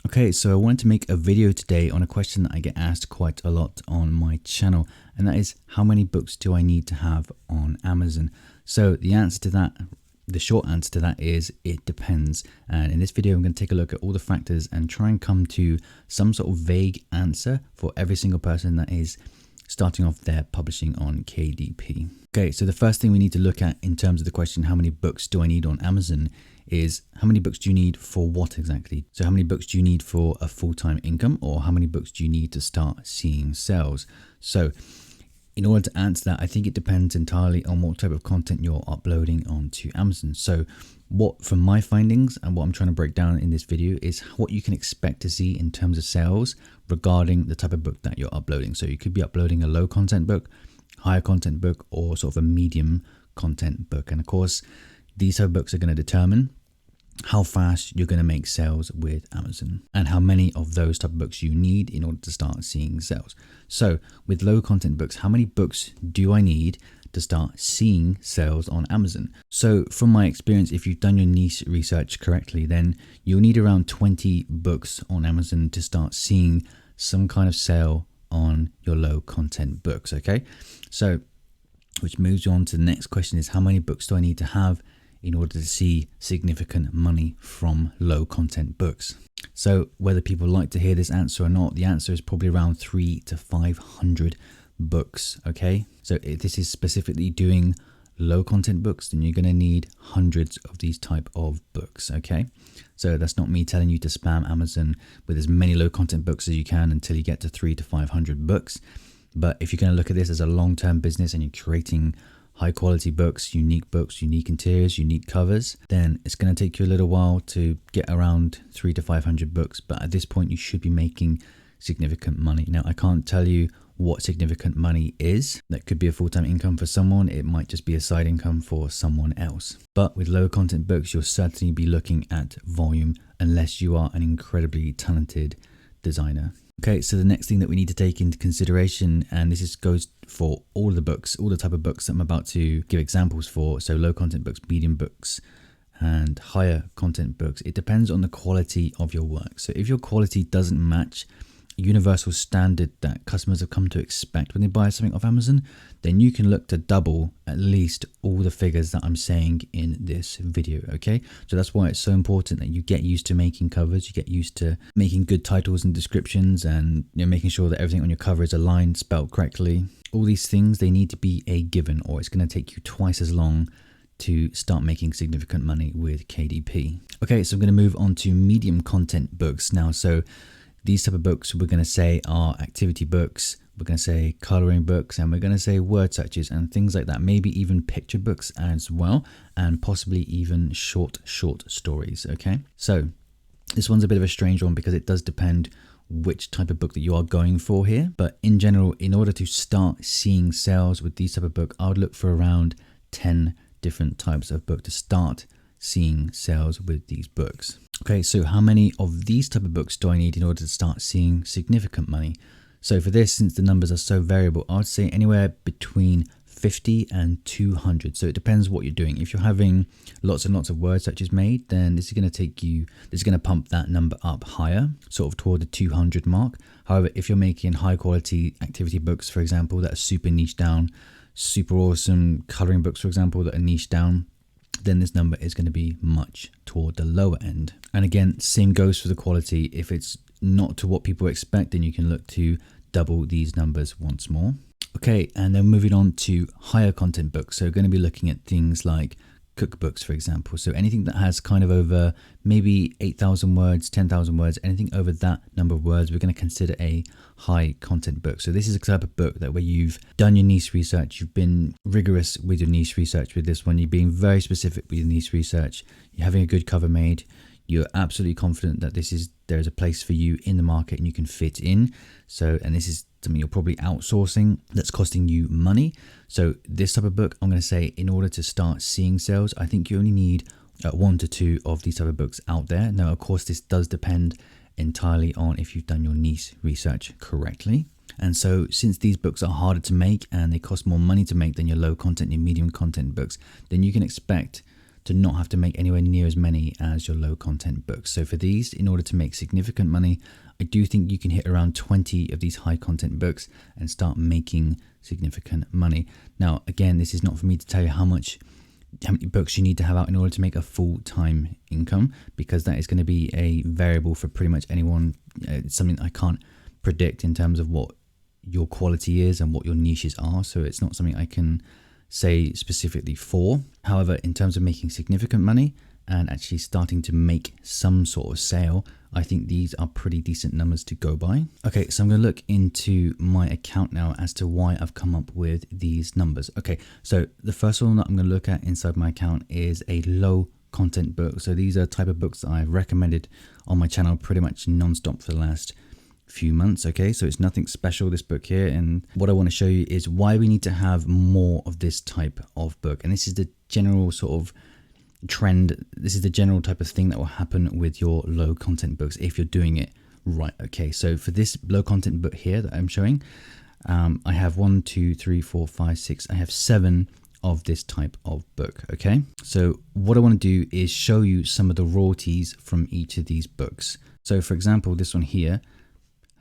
Okay, so I wanted to make a video today on a question that I get asked quite a lot on my channel, and that is, how many books do I need to have on Amazon? So the answer to that, the short answer to that is it depends. And in this video, I'm going to take a look at all the factors and try and come to some sort of vague answer for every single person that is starting off their publishing on KDP. Okay, so the first thing we need to look at in terms of the question, how many books do I need on Amazon, is how many books do you need for what exactly? So how many books do you need for a full-time income, or how many books do you need to start seeing sales? So in order to answer that, I think it depends entirely on what type of content you're uploading onto Amazon. So what, from my findings and what I'm trying to break down in this video, is what you can expect to see in terms of sales regarding the type of book that you're uploading. So you could be uploading a low content book, higher content book, or sort of a medium content book. And of course, these type of books are going to determine how fast you're going to make sales with Amazon and how many of those type of books you need in order to start seeing sales. So with low content books, how many books do I need to start seeing sales on Amazon? So from my experience, if you've done your niche research correctly, then you'll need around 20 books on Amazon to start seeing some kind of sale on your low content books. Okay, so which moves on to the next question, is how many books do I need to have in order to see significant money from low content books? So whether people like to hear this answer or not, the answer is probably around 300 to 500 books. Okay, so if this is specifically doing low content books, then you're going to need hundreds of these type of books. Okay, so that's not me telling you to spam Amazon with as many low content books as you can until you get to 300 to 500 books. But if you're going to look at this as a long-term business and you're creating high quality books, unique interiors, unique covers, then it's going to take you a little while to get around 300 to 500 books. But at this point, you should be making significant money. Now, I can't tell you what significant money is. That could be a full-time income for someone. It might just be a side income for someone else. But with low content books, you'll certainly be looking at volume unless you are an incredibly talented designer. Okay, so the next thing that we need to take into consideration, and this goes for all of the books, all the type of books that I'm about to give examples for, so low content books, medium books, and higher content books, it depends on the quality of your work. So if your quality doesn't match a universal standard that customers have come to expect when they buy something off Amazon, then you can look to double at least all the figures that I'm saying in this video. Okay, so that's why it's so important that you get used to making covers, you get used to making good titles and descriptions, and making sure that everything on your cover is aligned, spelled correctly. All these things, they need to be a given, or it's going to take you twice as long to start making significant money with KDP. Okay, so I'm going to move on to medium content books now. So these type of books we're going to say are activity books, we're going to say coloring books, and we're going to say word searches and things like that, maybe even picture books as well, and possibly even short stories. Okay, so this one's a bit of a strange one because it does depend which type of book that you are going for here. But in general, in order to start seeing sales with these type of book, I would look for around 10 different types of book to start seeing sales with these books. Okay, so how many of these type of books do I need in order to start seeing significant money? So for this, since the numbers are so variable, I would say anywhere between 50 and 200. So it depends what you're doing. If you're having lots and lots of word searches made, then this is going to pump that number up higher, sort of toward the 200 mark. However, if you're making high quality activity books, for example, that are super niche down, super awesome coloring books, for example, that are niche down, then this number is going to be much toward the lower end. And again, same goes for the quality. If it's not to what people expect, then you can look to double these numbers once more. Okay, and then moving on to higher content books. So we're going to be looking at things like cookbooks, for example. So anything that has kind of over maybe 8,000 words, 10,000 words, anything over that number of words, we're going to consider a high content book. So this is a type of book that where you've done your niche research, you've been rigorous with your niche research with this one, you're being very specific with your niche research, you're having a good cover made, you're absolutely confident that there's a place for you in the market and you can fit in. So, and this is something you're probably outsourcing that's costing you money. So this type of book, I'm going to say, in order to start seeing sales, I think you only need 1 to 2 of these type of books out there. Now, of course, this does depend entirely on if you've done your niche research correctly. And so since these books are harder to make and they cost more money to make than your low content, your medium content books, then you can expect to not have to make anywhere near as many as your low content books. So for these, in order to make significant money, I do think you can hit around 20 of these high content books and start making significant money. Now, again, this is not for me to tell you how many books you need to have out in order to make a full-time income, because that is going to be a variable for pretty much anyone. It's something I can't predict in terms of what your quality is and what your niches are. So it's not something I can say specifically for. However, in terms of making significant money and actually starting to make some sort of sale, I think these are pretty decent numbers to go by. Okay, so I'm going to look into my account now as to why I've come up with these numbers. Okay, so the first one that I'm going to look at inside my account is a low content book. So these are type of books that I've recommended on my channel pretty much non-stop for the last few months. Okay, so it's nothing special, this book here, and what I want to show you is why we need to have more of this type of book. And this is the general sort of trend, this is the general type of thing that will happen with your low content books if you're doing it right. Okay, so for this low content book here that I'm showing, I have 1, 2, 3, 4, 5, 6, I have 7 of this type of book. Okay, so what I want to do is show you some of the royalties from each of these books. So for example, this one here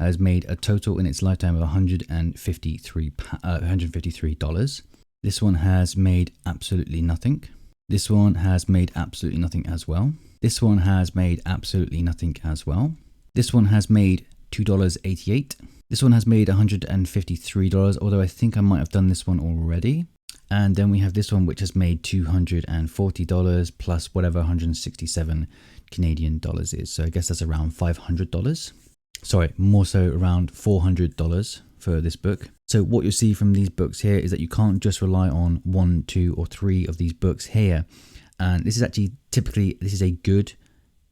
has made a total in its lifetime of $153. This one has made absolutely nothing. This one has made absolutely nothing as well. This one has made absolutely nothing as well. This one has made $2.88. This one has made $153, although I think I might have done this one already. And then we have this one which has made $240 plus whatever 167 Canadian dollars is. So I guess that's around $500. Sorry, more so around $400 for this book. So what you'll see from these books here is that you can't just rely on 1, 2, or 3 of these books here. And this is actually typically, this is a good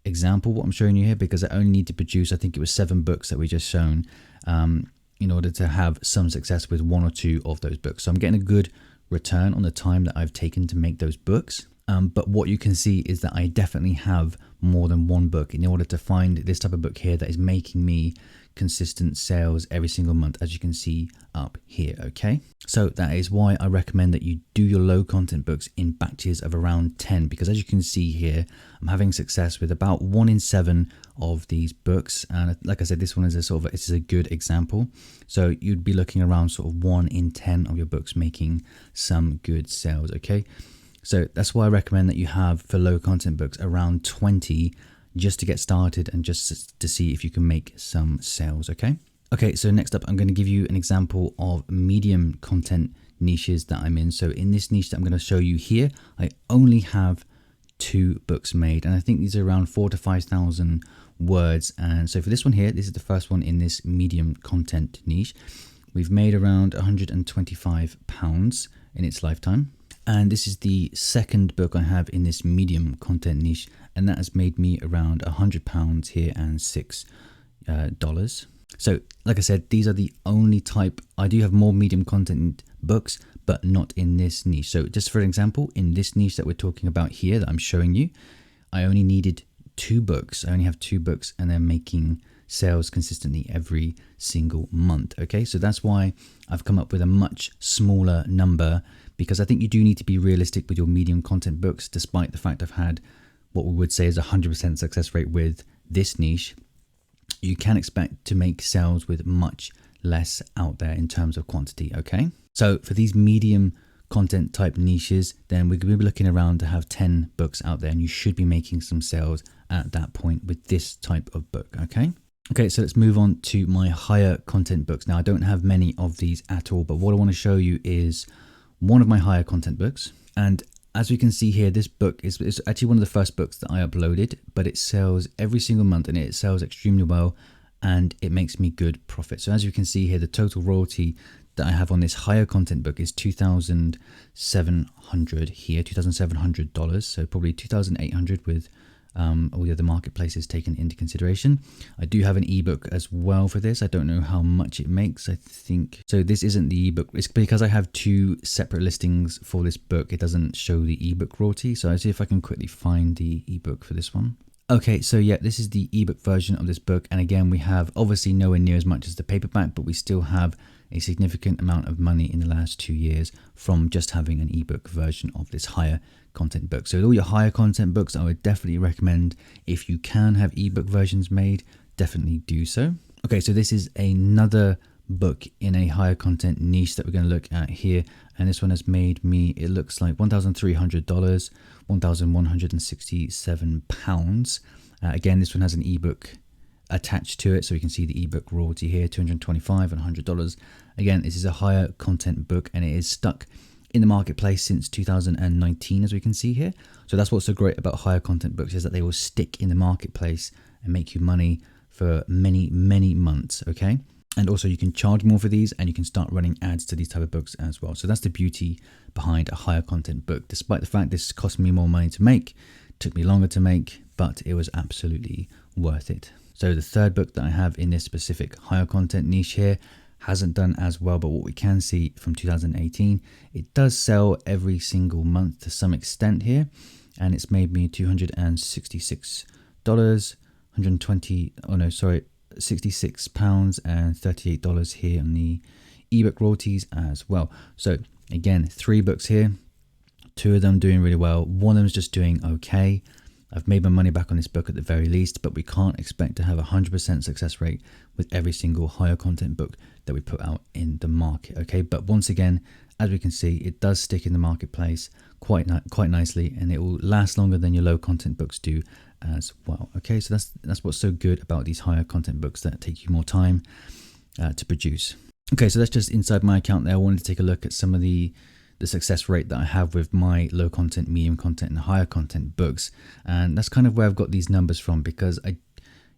example what I'm showing you here, because I only need to produce, I think it was 7 books that we just shown in order to have some success with 1 or 2 of those books. So I'm getting a good return on the time that I've taken to make those books. But what you can see is that I definitely have more than 1 book in order to find this type of book here that is making me consistent sales every single month, as you can see up here. Okay, so that is why I recommend that you do your low content books in batches of around 10, because as you can see here, I'm having success with about 1 in 7 of these books. And like I said, this one is this is a good example. So you'd be looking around sort of 1 in 10 of your books making some good sales. Okay, so that's why I recommend that you have, for low content books, around 20 just to get started and just to see if you can make some sales. Okay, so next up, I'm going to give you an example of medium content niches that I'm in. So in this niche that I'm going to show you here, I only have 2 books made, and I think these are around 4,000 to 5,000 words. And so for this one here, this is the first one in this medium content niche. We've made around £125 in its lifetime. And this is the second book I have in this medium content niche, and that has made me around £100 here and $6. So like I said, these are the only type. I do have more medium content books, but not in this niche. So just for example, in this niche that we're talking about here that I'm showing you, I only needed 2 books. I only have 2 books, and they're making sales consistently every single month. Okay, so that's why I've come up with a much smaller number, because I think you do need to be realistic with your medium content books. Despite the fact I've had what we would say is 100% success rate with this niche, you can expect to make sales with much less out there in terms of quantity. Okay, so for these medium content type niches, then we're going to be looking around to have 10 books out there, and you should be making some sales at that point with this type of book. Okay, so let's move on to my higher content books. Now, I don't have many of these at all, but what I want to show you is one of my higher content books. And as we can see here, this book is actually one of the first books that I uploaded, but it sells every single month, and it sells extremely well, and it makes me good profit. So as you can see here, the total royalty that I have on this higher content book is $2,700 here, $2,700. So probably $2,800 with all the other marketplaces taken into consideration. I do have an ebook as well for this. I don't know how much it makes. I think so. This isn't the ebook. It's because I have 2 separate listings for this book. It doesn't show the ebook royalty. So I see if I can quickly find the ebook for this one. Okay, so yeah, this is the ebook version of this book. And again, we have obviously nowhere near as much as the paperback, but we still have a significant amount of money in the last 2 years from just having an ebook version of this higher content book. So with all your higher content books, I would definitely recommend, if you can have ebook versions made, definitely do so. Okay, so this is another book in a higher content niche that we're going to look at here, and this one has made me, it looks like $1,300, £1,167. Again, this one has an ebook attached to it, so you can see the ebook royalty here, $225 and $100. Again, this is a higher content book, and it is stuck in the marketplace since 2019, as we can see here. So that's what's so great about higher content books, is that they will stick in the marketplace and make you money for many months. Okay, and also you can charge more for these, and you can start running ads to these type of books as well. So that's the beauty behind a higher content book. Despite the fact this cost me more money to make, took me longer to make, but it was absolutely worth it. So the third book that I have in this specific higher content niche here hasn't done as well, but what we can see from 2018, it does sell every single month to some extent here, and it's made me $266, 66 pounds and $38 here on the ebook royalties as well. So again, 3 books here, 2 of them doing really well, one of them is just doing okay. I've made my money back on this book at the very least, but we can't expect to have a 100% success rate with every single higher content book that we put out in the market. Okay, but once again, as we can see, it does stick in the marketplace quite nicely, and it will last longer than your low content books do as well. Okay, so that's what's so good about these higher content books, that take you more time to produce. Okay, so that's just inside my account there. I wanted to take a look at some of the success rate that I have with my low content, medium content, and higher content books, and that's kind of where I've got these numbers from, because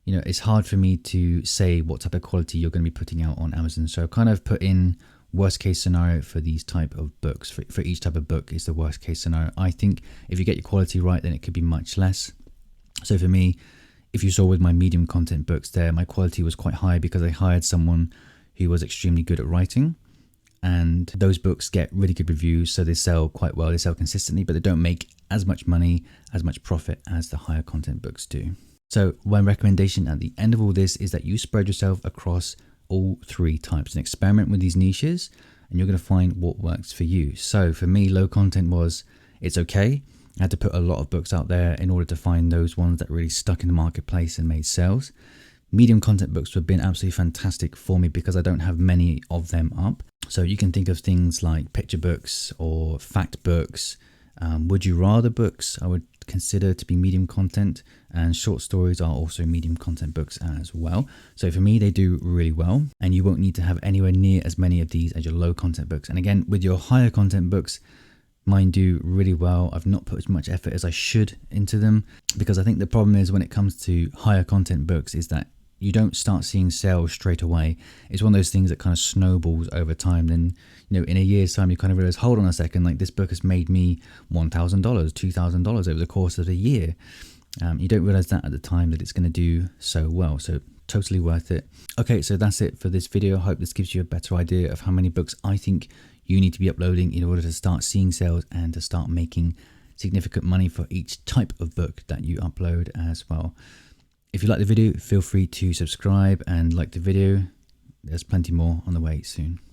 it's hard for me to say what type of quality you're going to be putting out on Amazon. So I kind of put in worst case scenario for these type of books. For each type of book is the worst case scenario. I think if you get your quality right, then it could be much less. So for me, if you saw with my medium content books there, my quality was quite high because I hired someone who was extremely good at writing. And those books get really good reviews, so they sell quite well, they sell consistently, but they don't make as much money, as much profit as the higher content books do. So my recommendation at the end of all this is that you spread yourself across all 3 types and experiment with these niches, and you're going to find what works for you. So for me, low content it's okay. I had to put a lot of books out there in order to find those ones that really stuck in the marketplace and made sales. Medium content books have been absolutely fantastic for me because I don't have many of them up. So you can think of things like picture books or fact books, would you rather books I would consider to be medium content, and short stories are also medium content books as well. So for me, they do really well, and you won't need to have anywhere near as many of these as your low content books. And again, with your higher content books, mine do really well. I've not put as much effort as I should into them, because I think the problem is when it comes to higher content books is that you don't start seeing sales straight away. It's one of those things that kind of snowballs over time. Then, in a year's time, you kind of realize, hold on a second, like this book has made me $1,000, $2,000 over the course of a year. You don't realize that at the time that it's going to do so well. So totally worth it. Okay, so that's it for this video. I hope this gives you a better idea of how many books I think you need to be uploading in order to start seeing sales and to start making significant money for each type of book that you upload as well. If you like the video, feel free to subscribe and like the video. There's plenty more on the way soon.